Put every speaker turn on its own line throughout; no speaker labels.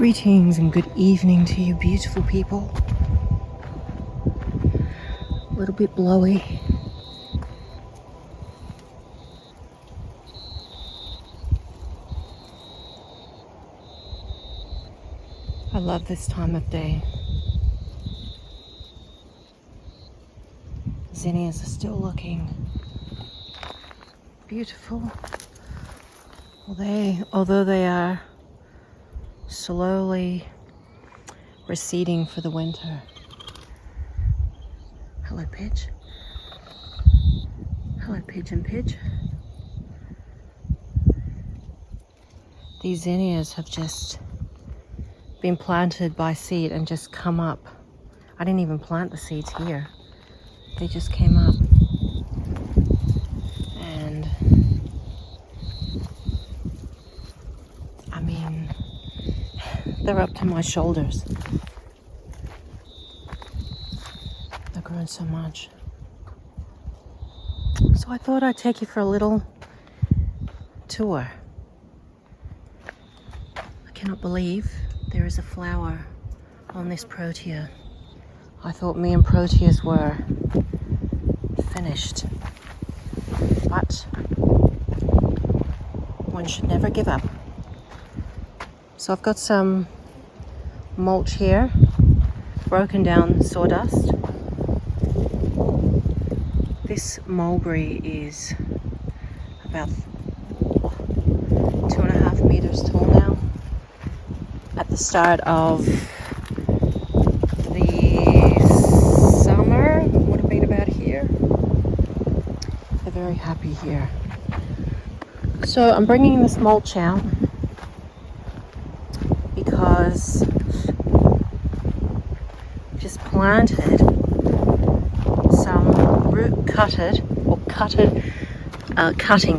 Greetings and good evening to you beautiful people. A little bit blowy. I love this time of day. Zinnias are still looking beautiful. Although they are slowly receding for the winter. Hello, Pidge. Hello, Pigeon Pidge. These zinnias have just been planted by seed and just come up. I didn't even plant the seeds here. They just came up. And I mean, they're up to my shoulders. They've grown so much. So I thought I'd take you for a little tour. I cannot believe there is a flower on this protea. I thought me and proteas were finished. But one should never give up. So I've got some mulch here, broken down sawdust. This mulberry is about 2.5 meters tall now. At the start of the summer, would have been about here. They're very happy here. So I'm bringing this mulch out because I've just planted some root cuttings,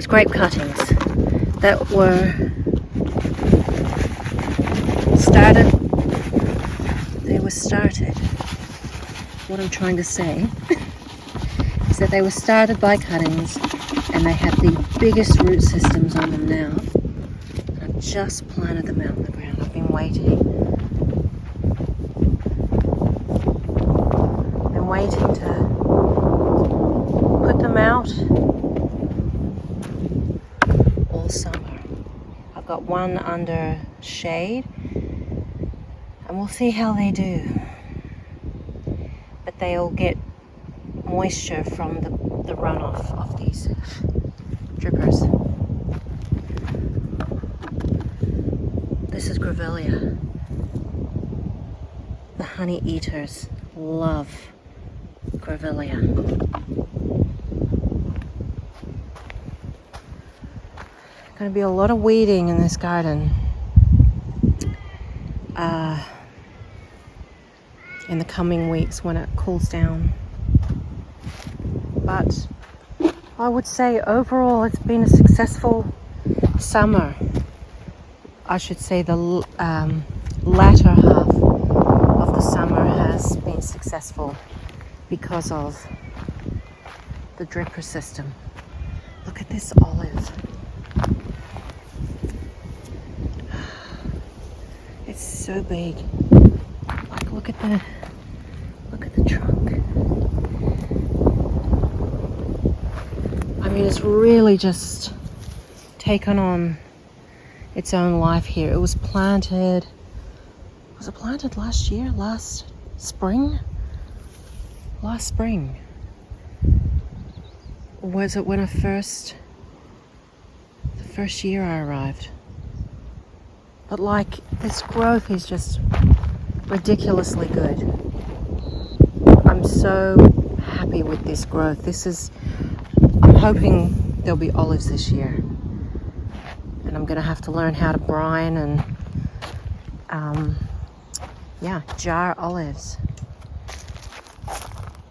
grape cuttings that were started. What I'm trying to say is that they were started by cuttings and they have the biggest root systems on them now. I've just planted them out in the ground. I've been waiting to put them out all summer. I've got one under shade and we'll see how they do. But they'll get moisture from the runoff of these drippers. This is Grevillea. The honey eaters love Grevillea. Going to be a lot of weeding in this garden in the coming weeks when it cools down. But I would say overall it's been a successful summer. I should say the latter half of the summer has been successful because of the dripper system. Look at this olive. It's so big. Like look at the trunk. I mean, it's really just taken on its own life here. It was planted. Was it planted last year? Last spring? Last spring. Or was it when the first year I arrived? But like, this growth is just ridiculously good. I'm so happy with this growth. I'm hoping there'll be olives this year. And I'm gonna have to learn how to brine and jar olives.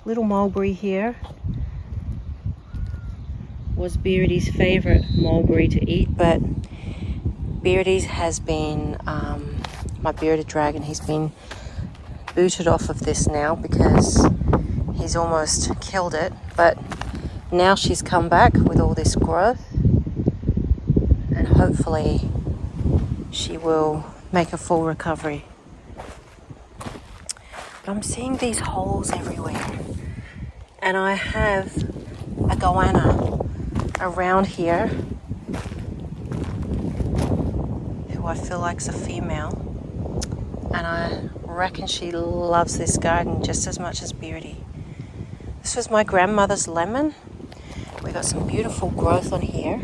Little mulberry here was Beardy's favorite mulberry to eat, but Beardy's has been, my bearded dragon, he's been booted off of this now because he's almost killed it. But now she's come back with all this growth and hopefully she will make a full recovery. But I'm seeing these holes everywhere. And I have a goanna around here who I feel like's a female. And I reckon she loves this garden just as much as Beardy. This was my grandmother's lemon. We got some beautiful growth on here.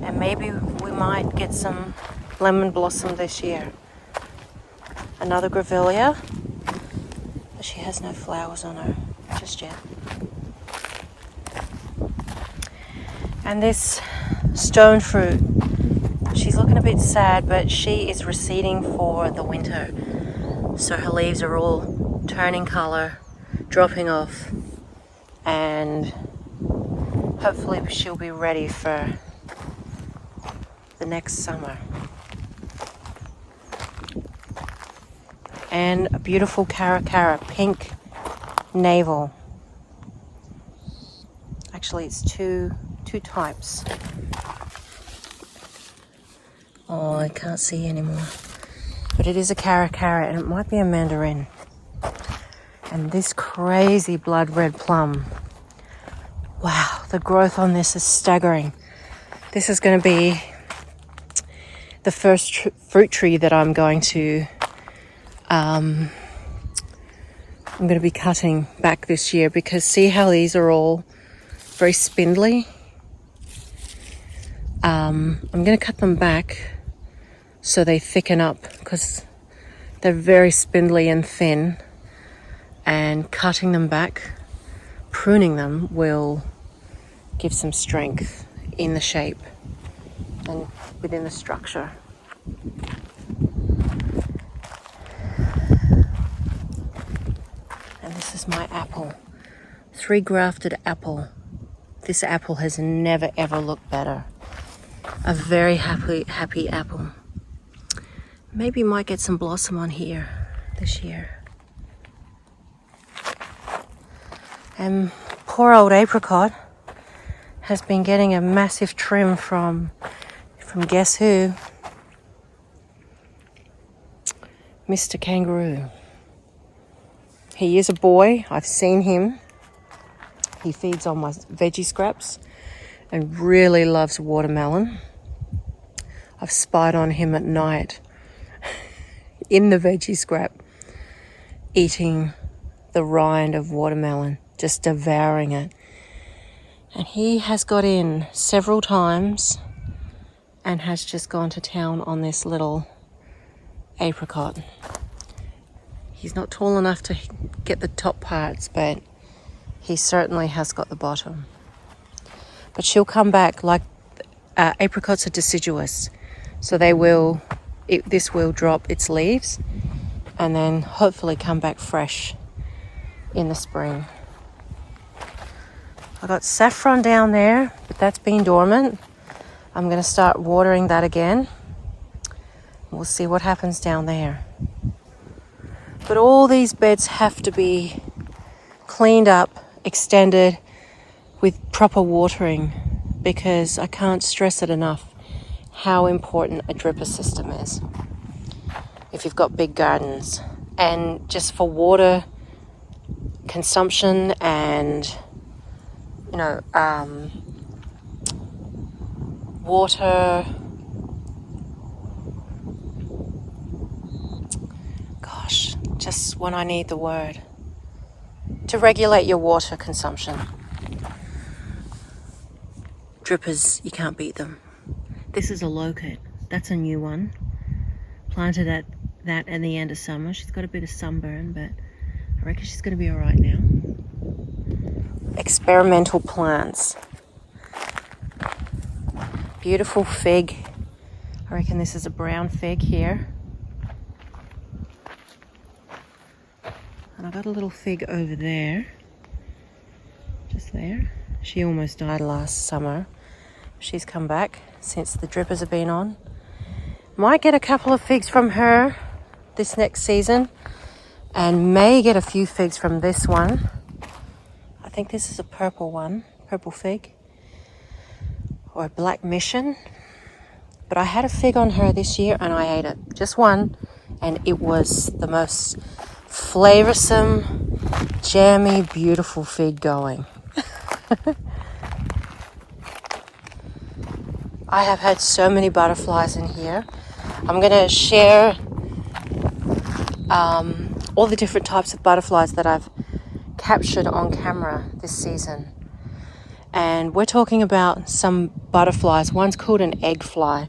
And maybe we might get some lemon blossom this year. Another grevillea, but she has no flowers on her just yet. And this stone fruit, she's looking a bit sad, but she is receding for the winter. So her leaves are all turning colour, dropping off, and hopefully she'll be ready for the next summer. And a beautiful caracara, pink navel. Actually, it's two types. Oh, I can't see anymore. But it is a caracara, and it might be a mandarin. And this crazy blood red plum. Wow, the growth on this is staggering. This is going to be the first fruit tree that I'm going to be cutting back this year, because see how these are all very spindly? I'm going to cut them back so they thicken up, because they're very spindly and thin, and cutting them back, pruning them, will give some strength in the shape and within the structure. And this is my apple, 3 grafted apple. This apple has never ever looked better. A very happy apple. Maybe might get some blossom on here this year. And poor old apricot has been getting a massive trim from guess who? Mr. Kangaroo. He is a boy. I've seen him. He feeds on my veggie scraps and really loves watermelon. I've spied on him at night in the veggie scrap, eating the rind of watermelon, just devouring it. And he has got in several times and has just gone to town on this little apricot. He's not tall enough to get the top parts, but he certainly has got the bottom. But she'll come back. Like apricots are deciduous, so this will drop its leaves and then hopefully come back fresh in the spring. I got saffron down there, but that's been dormant. I'm going to start watering that again. We'll see what happens down there. But all these beds have to be cleaned up, extended with proper watering, because I can't stress it enough how important a dripper system is if you've got big gardens. And just for water consumption and, water, just when I need the word, to regulate your water consumption. Drippers, you can't beat them. This is a locust. That's a new one. Planted at that at the end of summer. She's got a bit of sunburn, but I reckon she's going to be all right now. Experimental plants. Beautiful fig. I reckon this is a brown fig here. And I got a little fig over there. Just there. She almost died last summer. She's come back since the drippers have been on. Might get a couple of figs from her this next season, and may get a few figs from this one. I think this is a purple one, purple fig, or a black mission. But I had a fig on her this year and I ate it. Just one. And it was the most flavoursome, jammy, beautiful fig going. I have had so many butterflies in here. I'm going to share all the different types of butterflies that I've captured on camera this season. And we're talking about some butterflies. One's called an egg fly,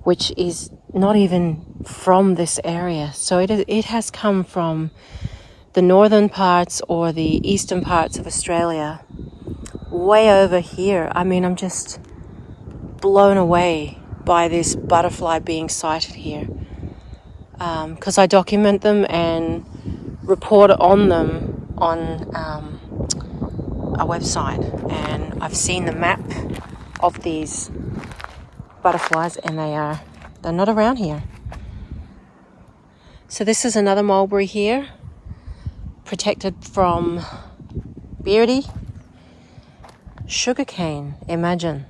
which is not even from this area. So it has come from the northern parts or the eastern parts of Australia, way over here. I mean, I'm just blown away by this butterfly being sighted here. Because I document them and report on them on a website, and I've seen the map of these butterflies, and they're not around here. So this is another mulberry here, protected from beardy sugarcane. Imagine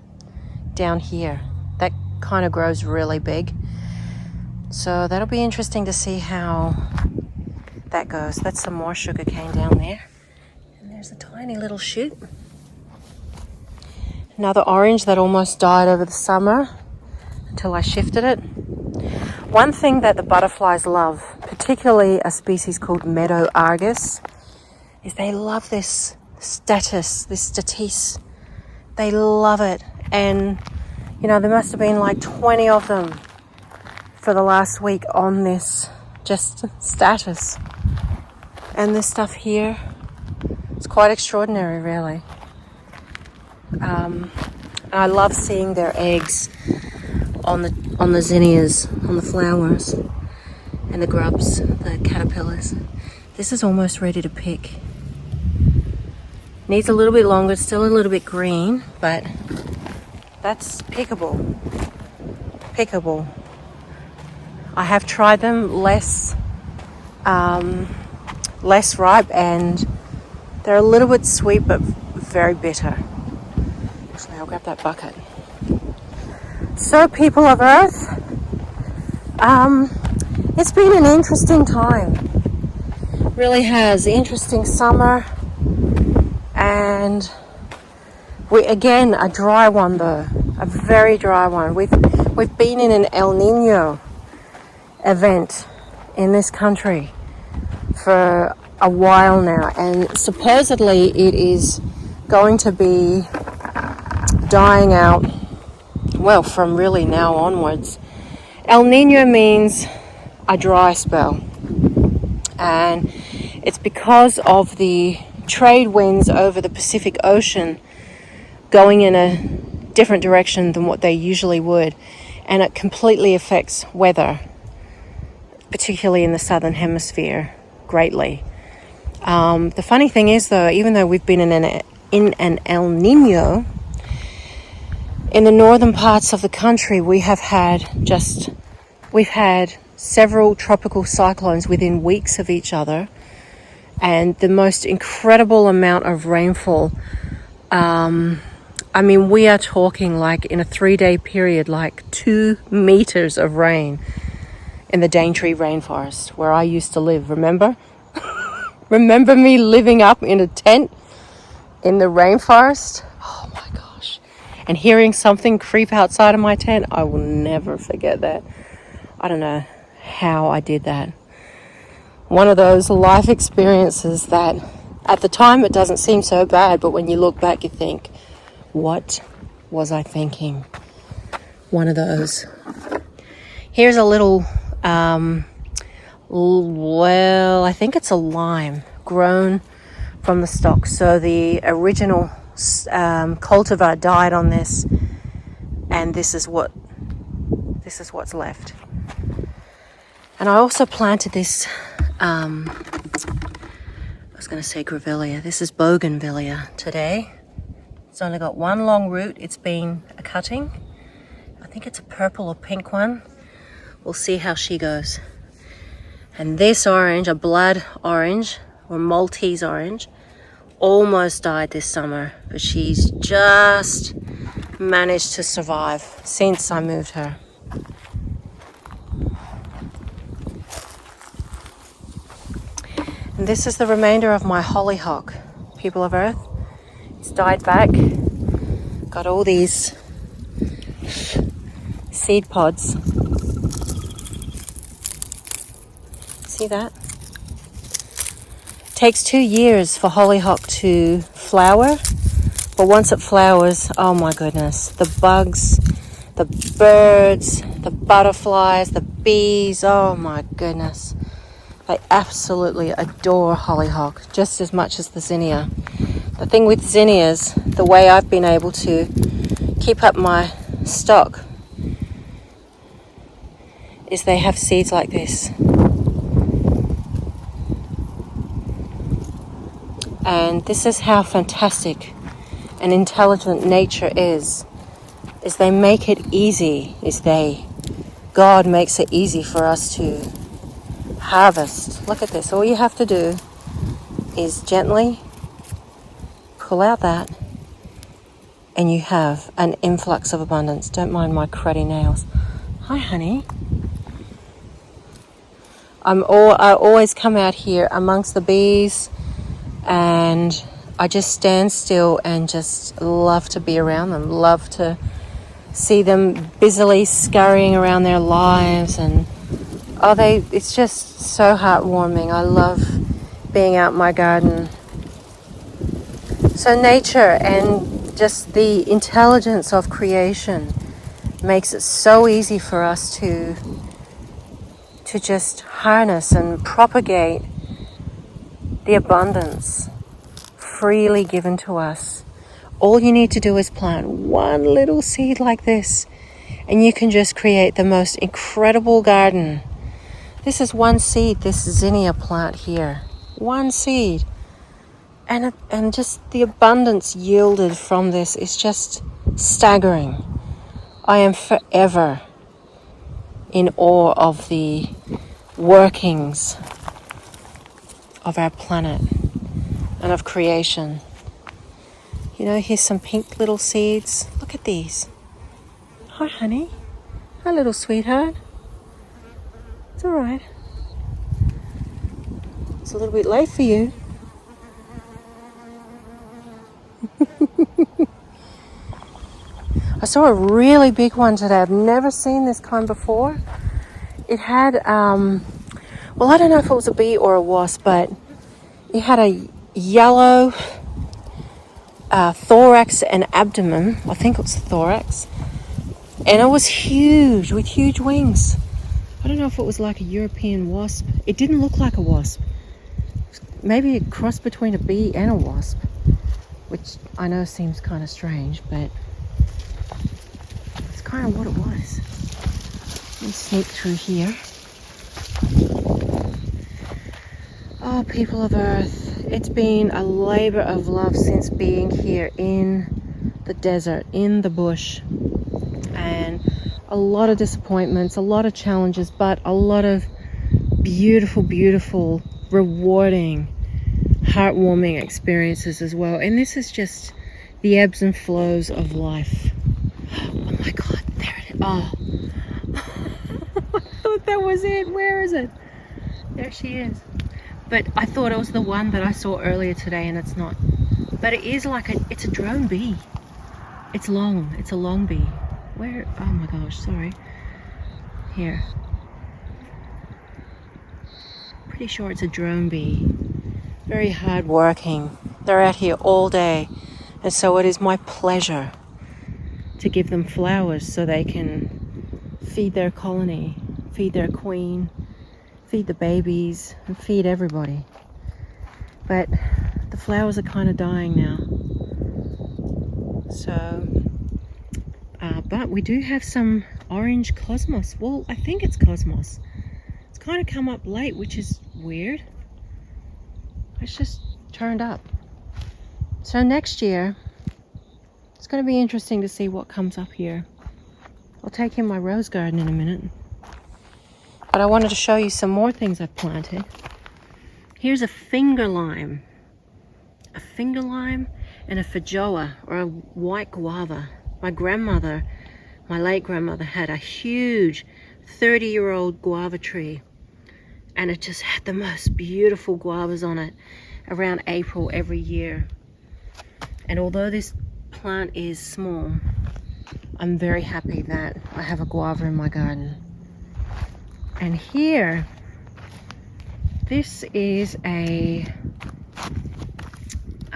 down here, that kind of grows really big. So that'll be interesting to see how that goes. That's some more sugarcane down there. And there's a tiny little shoot. Another orange that almost died over the summer until I shifted it. One thing that the butterflies love, particularly a species called meadow argus, is they love this statice. They love it. And, you know, there must have been like 20 of them for the last week on this just status. And this stuff here, it's quite extraordinary, really. I love seeing their eggs on the zinnias, on the flowers, and the grubs, the caterpillars. This is almost ready to pick. Needs a little bit longer, it's still a little bit green, but that's pickable. Pickable. I have tried them less ripe, and they're a little bit sweet but very bitter. Actually, I'll grab that bucket. So, people of Earth, it's been an interesting time. It really has. Interesting summer, and again a dry one though, a very dry one. We've been in an El Nino event in this country for a while now, and supposedly it is going to be dying out, well, from really now onwards. El Nino means a dry spell, and it's because of the trade winds over the Pacific Ocean going in a different direction than what they usually would, and it completely affects weather, particularly in the southern hemisphere, greatly. The funny thing is, though, even though we've been in an El Nino, in the northern parts of the country, we've had several tropical cyclones within weeks of each other, and the most incredible amount of rainfall. I mean, we are talking like in a 3-day period, like 2 meters of rain in the Daintree rainforest where I used to live. Remember? Remember me living up in a tent in the rainforest? Oh my gosh. And hearing something creep outside of my tent, I will never forget that. I don't know how I did that. One of those life experiences that at the time it doesn't seem so bad, but when you look back you think, what was I thinking? One of those. Here's a little, I think it's a lime grown from the stock. So the original cultivar died on this, and this is what's left. And I also planted this, I was going to say grevillea. This is bougainvillea today. It's only got one long root. It's been a cutting. I think it's a purple or pink one. We'll see how she goes. And this orange, a blood orange or Maltese orange, almost died this summer, but she's just managed to survive since I moved her. This is the remainder of my hollyhock, people of Earth. It's died back. Got all these seed pods. See that? It takes 2 years for hollyhock to flower, but once it flowers, oh my goodness, the bugs, the birds, the butterflies, the bees, oh my goodness. They absolutely adore hollyhock just as much as the zinnia. The thing with zinnias, the way I've been able to keep up my stock is they have seeds like this. And this is how fantastic and intelligent nature is they make it easy, God makes it easy for us to harvest. Look at this. All you have to do is gently pull out that and you have an influx of abundance. Don't mind my cruddy nails. Hi, honey. I always come out here amongst the bees and I just stand still and just love to be around them, love to see them busily scurrying around their lives, and it's just so heartwarming. I love being out in my garden. So nature and just the intelligence of creation makes it so easy for us to just harness and propagate the abundance freely given to us. All you need to do is plant one little seed like this, and you can just create the most incredible garden. This is one seed, this zinnia plant here. One seed. And just the abundance yielded from this is just staggering. I am forever in awe of the workings of our planet and of creation. You know, here's some pink little seeds. Look at these. Hi, honey. Hi, little sweetheart. It's all right. It's a little bit late for you. I saw a really big one today. I've never seen this kind before. It had, well, I don't know if it was a bee or a wasp, but it had a yellow thorax and abdomen. I think it was thorax. And it was huge, with huge wings. I don't know if it was like a European wasp. It didn't look like a wasp. Maybe a cross between a bee and a wasp, which I know seems kind of strange, but it's kind of what it was. Let me sneak through here. Oh, people of Earth, it's been a labor of love since being here in the desert, in the bush, and a lot of disappointments, a lot of challenges, but a lot of beautiful, beautiful, rewarding, heartwarming experiences as well. And this is just the ebbs and flows of life. Oh my God, there it is. Oh, I thought that was it. Where is it? There she is. But I thought it was the one that I saw earlier today, and it's not. But it is like it's a drone bee. It's long. It's a long bee. Where? Oh my gosh, sorry. Here. Pretty sure it's a drone bee. Very hard working. They're out here all day. And so it is my pleasure to give them flowers so they can feed their colony, feed their queen, feed the babies, and feed everybody. But the flowers are kind of dying now. So, but we do have some orange cosmos. Well, I think it's cosmos. It's kind of come up late, which is weird. It's just turned up. So next year, it's going to be interesting to see what comes up here. I'll take in my rose garden in a minute. But I wanted to show you some more things I've planted. Here's a finger lime. A finger lime and a feijoa, or a white guava. My grandmother, my late grandmother, had a huge 30-year-old guava tree. and it just had the most beautiful guavas on it around April every year. And although this plant is small, I'm very happy that I have a guava in my garden. And here, this is a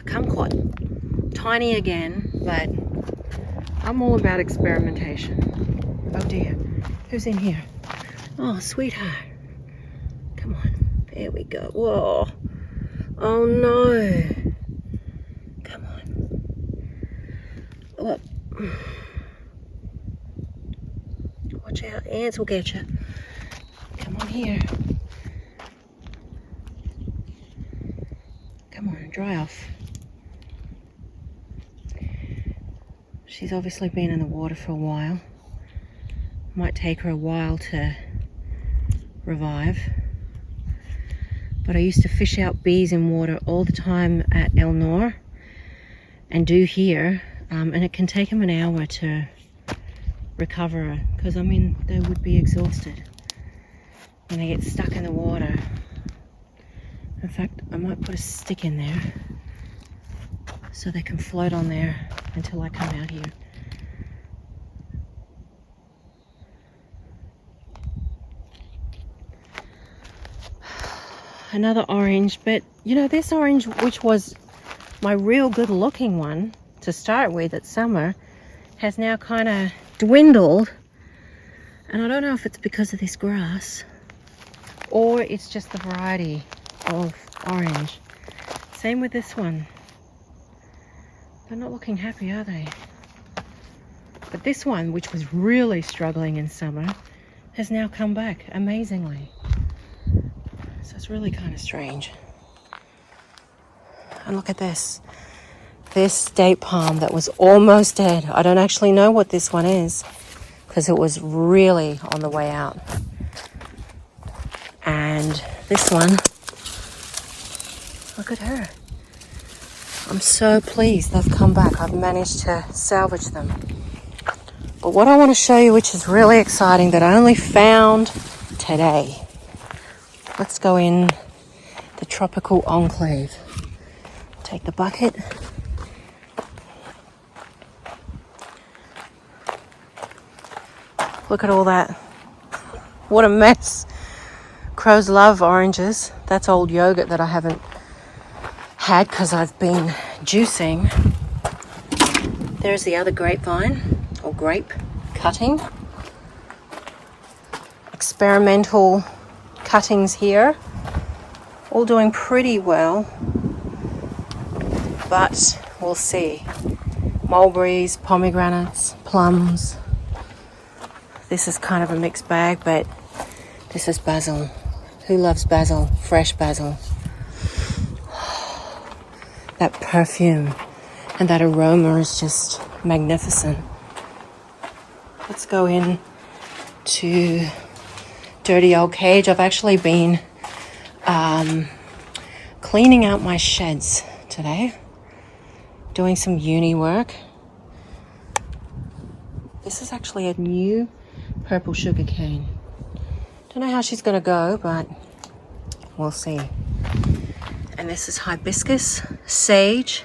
kumquat. Tiny again, but I'm all about experimentation. Oh dear, who's in here? Oh, sweetheart. Come on, there we go. Whoa. Oh no. Come on. Look. Watch out, ants will get you. Come on here. Come on, dry off. She's obviously been in the water for a while. Might take her a while to revive. But I used to fish out bees in water all the time at El Nor and do here. And it can take them an hour to recover her, because I mean, they would be exhausted when they get stuck in the water. In fact, I might put a stick in there so they can float on there until I come out here. Another orange, but you know, this orange, which was my real good looking one to start with at summer, has now kind of dwindled. And I don't know if it's because of this grass or it's just the variety of orange. Same with this one. They're not looking happy, are they? But this one, which was really struggling in summer, has now come back amazingly. So it's really kind of strange. And look at this. This date palm that was almost dead. I don't actually know what this one is because it was really on the way out. And this one, look at her. I'm so pleased they've come back. I've managed to salvage them. But what I want to show you, which is really exciting, that I only found today. Let's go in the tropical enclave. Take the bucket. Look at all that. What a mess. Crows love oranges. That's old yogurt that I haven't had because I've been juicing. There's the other grapevine or grape cutting. Experimental cuttings here. All doing pretty well. But we'll see. Mulberries, pomegranates, plums. This is kind of a mixed bag, but this is basil. Who loves basil? Fresh basil. That perfume and that aroma is just magnificent. Let's go in to dirty old cage. I've actually been cleaning out my sheds today, doing some uni work. This is actually a new purple sugar cane. Don't know how she's going to go, but we'll see. And this is hibiscus, sage,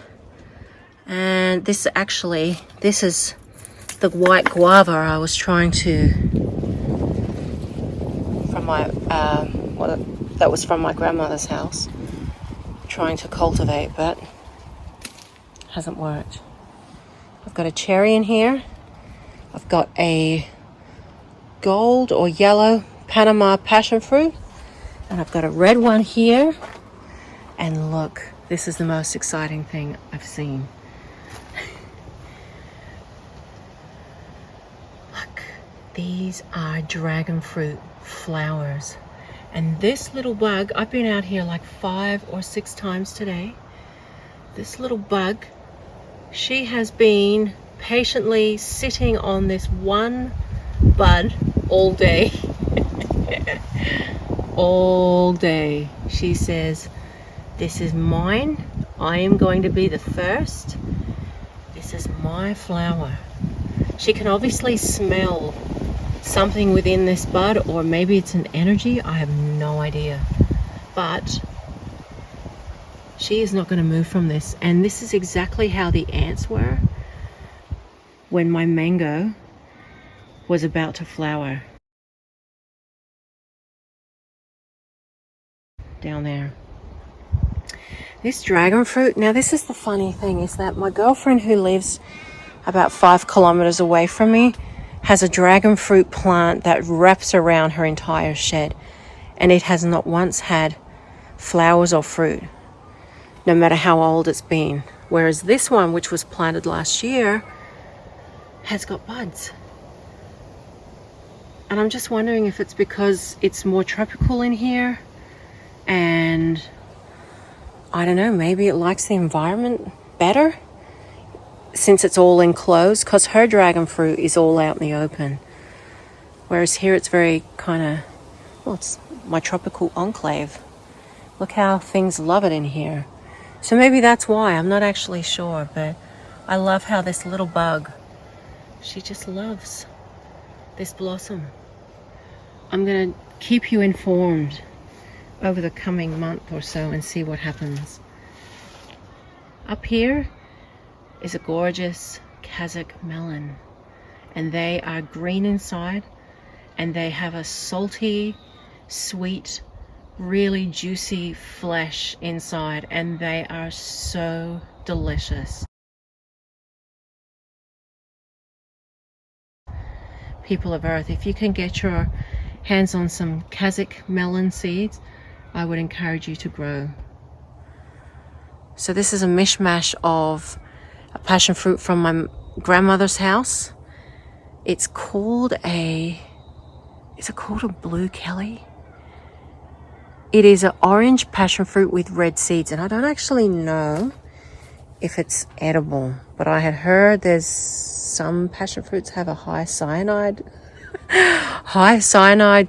and this is the white guava I was trying to, from my, that was from my grandmother's house, trying to cultivate, but hasn't worked. I've got a cherry in here. I've got a gold or yellow Panama passion fruit, and I've got a red one here. And look, this is the most exciting thing I've seen. Look, these are dragon fruit flowers. And this little bug, I've been out here like 5 or 6 times today. This little bug, she has been patiently sitting on this one bud all day. All day. She says, "This is mine. I am going to be the first. This is my flower." She can obviously smell something within this bud, or maybe it's an energy. I have no idea. But she is not going to move from this. And this is exactly how the ants were when my mango was about to flower. Down there. This dragon fruit, now this is the funny thing, is that my girlfriend who lives about 5 kilometers away from me has a dragon fruit plant that wraps around her entire shed, and it has not once had flowers or fruit, no matter how old it's been. Whereas this one, which was planted last year, has got buds. And I'm just wondering if it's because it's more tropical in here, and I don't know, maybe it likes the environment better since it's all enclosed, because her dragon fruit is all out in the open. Whereas here it's very kind of, well, it's my tropical enclave. Look how things love it in here. So maybe that's why, I'm not actually sure, but I love how this little bug, she just loves this blossom. I'm going to keep you informed over the coming month or so and see what happens. Up here is a gorgeous Kazakh melon, and they are green inside, and they have a salty, sweet, really juicy flesh inside, and they are so delicious. People of Earth, if you can get your hands on some Kazakh melon seeds, I would encourage you to grow. So this is a mishmash of a passion fruit from my grandmother's house. It's called a, is it called a blue Kelly? It is an orange passion fruit with red seeds, and I don't actually know if it's edible, but I had heard there's some passion fruits have a high cyanide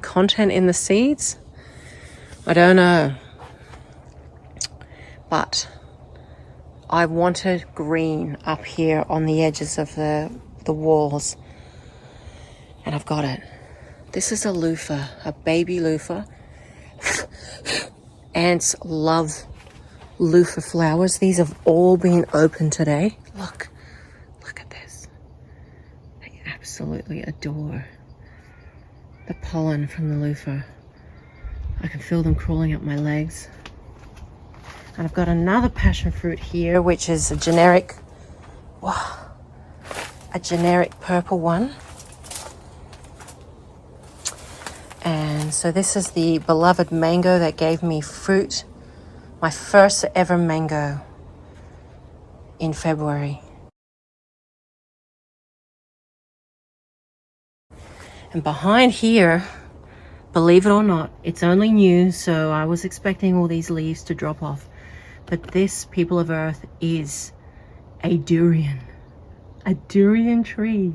content in the seeds. I don't know, but I wanted green up here on the edges of the walls, and I've got it. This is a loofah, a baby loofah. Ants love loofah flowers. These have all been open today. Look at this. They absolutely adore the pollen from the loofah. I can feel them crawling up my legs. And I've got another passion fruit here, which is a generic purple one. And so this is the beloved mango that gave me fruit, my first ever mango, in February. And behind here, believe it or not, it's only new, so I was expecting all these leaves to drop off. But this, people of Earth, is a durian tree.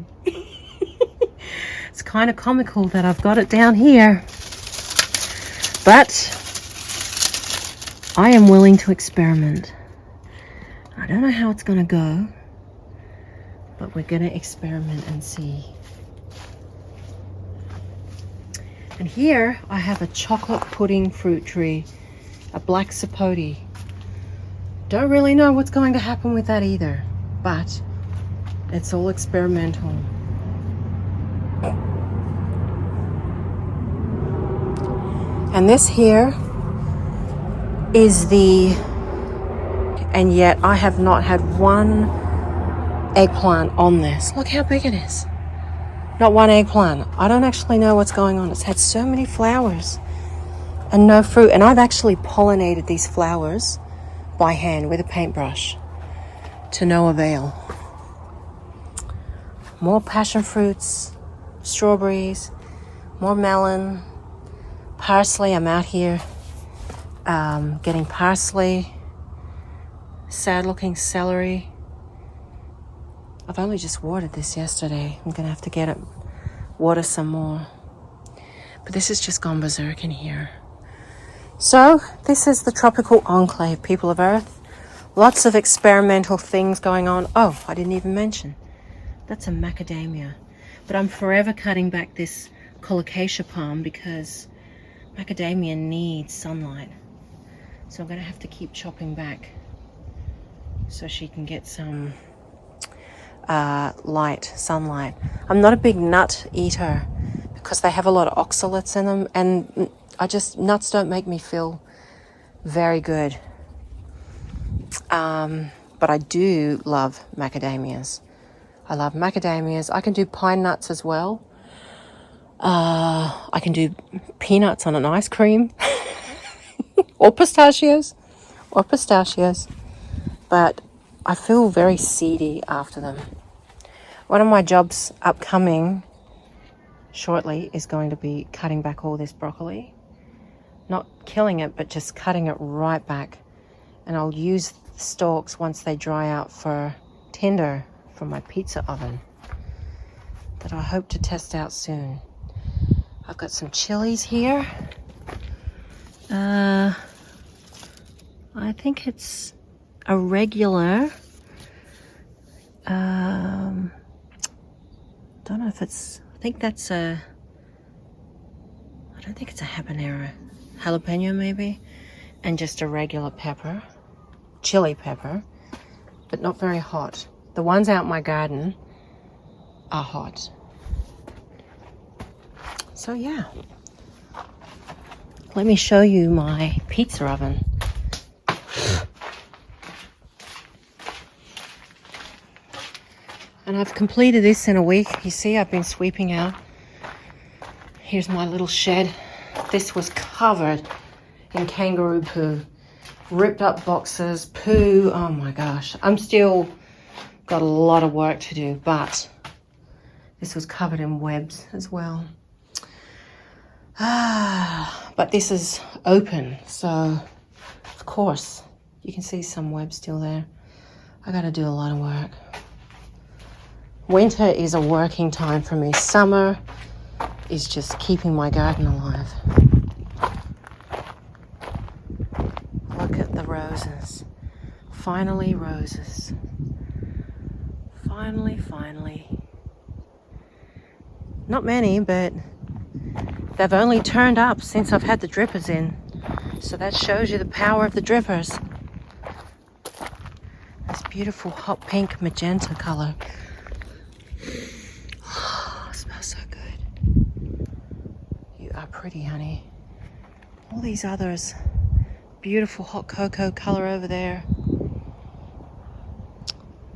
It's kind of comical that I've got it down here, but I am willing to experiment. I don't know how it's going to go, but we're going to experiment and see. And here I have a chocolate pudding fruit tree, a black sapote. Don't really know what's going to happen with that either, but it's all experimental. And this here is and yet I have not had one eggplant on this. Look how big it is. Not one eggplant. I don't actually know what's going on. It's had so many flowers and no fruit. And I've actually pollinated these flowers by hand with a paintbrush to no avail. More passion fruits, strawberries, more melon, parsley. I'm out here getting parsley, sad looking celery. I've only just watered this yesterday. I'm gonna have to water some more. But this has just gone berserk in here. So this is the tropical enclave, people of Earth. Lots of experimental things going on. Oh, I didn't even mention. That's a macadamia. But I'm forever cutting back this colocasia palm because macadamia needs sunlight. So I'm going to have to keep chopping back so she can get some sunlight. I'm not a big nut eater because they have a lot of oxalates in them, and nuts don't make me feel very good. But I do love macadamias. I love macadamias. I can do pine nuts as well. I can do peanuts on an ice cream. or pistachios. But I feel very seedy after them. One of my jobs upcoming shortly is going to be cutting back all this broccoli. Not killing it, but just cutting it right back. And I'll use the stalks once they dry out for tinder from my pizza oven that I hope to test out soon. I've got some chilies here. I think it's a regular. Don't know if it's. I think that's a. I don't think it's a habanero. Jalapeno maybe, and just a regular pepper, chili pepper, but not very hot. The ones out in my garden are hot. So yeah, let me show you my pizza oven. And I've completed this in a week. You see, I've been sweeping out. Here's my little shed. This was covered in kangaroo poo. Ripped up boxes, poo. Oh my gosh. I'm still got a lot of work to do, but this was covered in webs as well. But this is open, so of course you can see some webs still there. I gotta do a lot of work. Winter is a working time for me. Summer is just keeping my garden alive. Look at the roses. Finally roses. Finally. Not many, but they've only turned up since I've had the drippers in. So that shows you the power of the drippers. This beautiful hot pink magenta color. Oh, smells so good. You are pretty, honey. All these others. Beautiful hot cocoa color over there.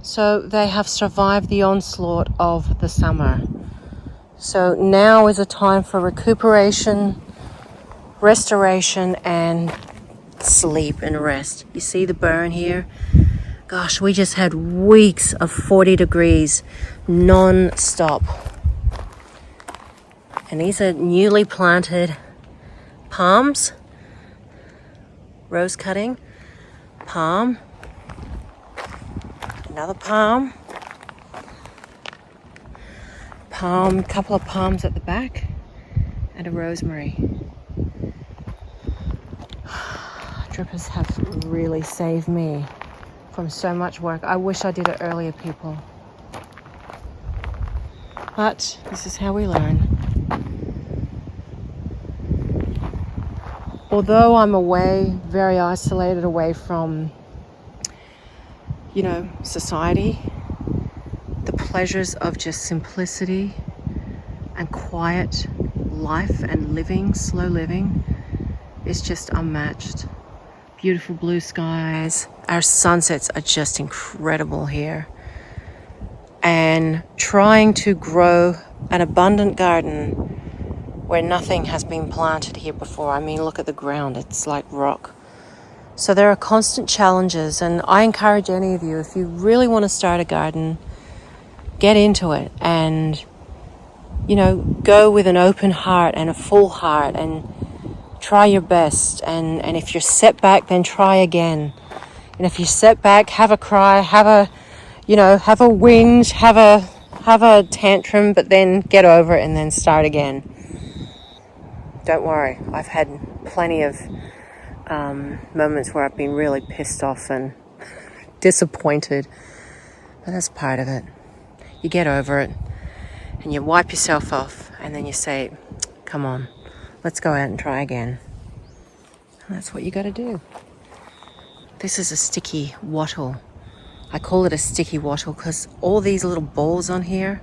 So they have survived the onslaught of the summer. So now is a time for recuperation, restoration, and sleep and rest. You see the burn here? Gosh, we just had weeks of 40 degrees non-stop. And these are newly planted palms. Rose cutting, palm, another palm, couple of palms at the back, and a rosemary. Drippers have really saved me from so much work. I wish I did it earlier, people. But this is how we learn. Although I'm away, very isolated away from, society, the pleasures of just simplicity and quiet life and living, slow living, is just unmatched. Beautiful blue skies. Our sunsets are just incredible here. And trying to grow an abundant garden where nothing has been planted here before. I mean, look at the ground. It's like rock. So there are constant challenges, and I encourage any of you, if you really want to start a garden, get into it and, go with an open heart and a full heart and try your best. And if you're set back, then try again. And if you're set back, have a cry, have a whinge, have a tantrum, but then get over it and then start again. Don't worry, I've had plenty of moments where I've been really pissed off and disappointed, but that's part of it. You get over it and you wipe yourself off, and then you say, come on, let's go out and try again. And that's what you got to do. This is a sticky wattle. I call it a sticky wattle because all these little balls on here,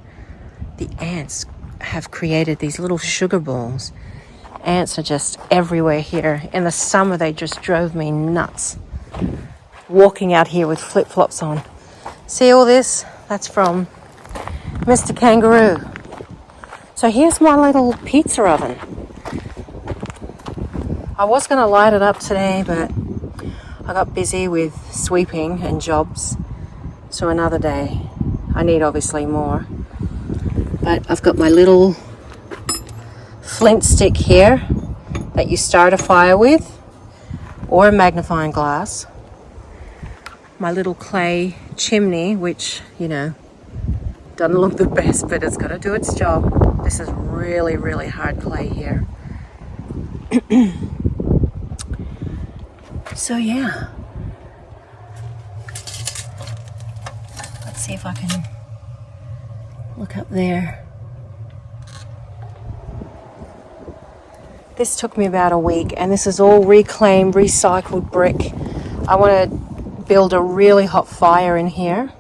the ants have created these little sugar balls. Ants are just everywhere here. In the summer, they just drove me nuts. Walking out here with flip-flops on. See all this? That's from Mr. Kangaroo. So here's my little pizza oven. I was going to light it up today, but I got busy with sweeping and jobs. So another day. I need obviously more. But I've got my little flint stick here that you start a fire with, or a magnifying glass. My little clay chimney, which, you know, doesn't look the best, but it's got to do its job. This is really, really hard clay here. So yeah. Let's see if I can look up there. This took me about a week, and this is all reclaimed, recycled brick. I want to build a really hot fire in here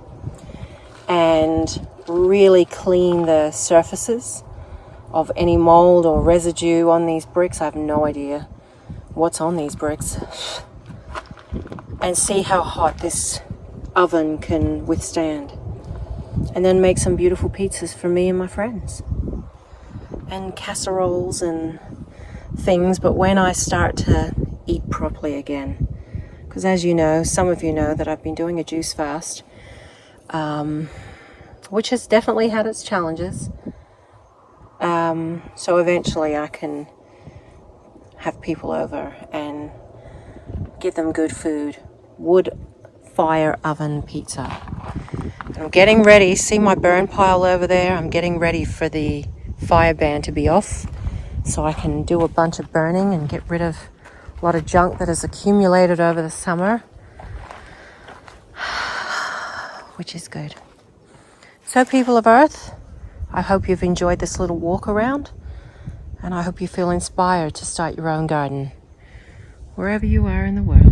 and really clean the surfaces of any mold or residue on these bricks. I have no idea what's on these bricks. And see how hot this oven can withstand. And then make some beautiful pizzas for me and my friends. And casseroles and things, but when I start to eat properly again. Because as you know, some of you know that I've been doing a juice fast, which has definitely had its challenges. So eventually I can have people over and give them good food. Wood fire oven pizza. I'm getting ready. See my burn pile over there? I'm getting ready for the fire ban to be off so I can do a bunch of burning and get rid of a lot of junk that has accumulated over the summer, which is good. So people of Earth, I hope you've enjoyed this little walk around, and I hope you feel inspired to start your own garden wherever you are in the world.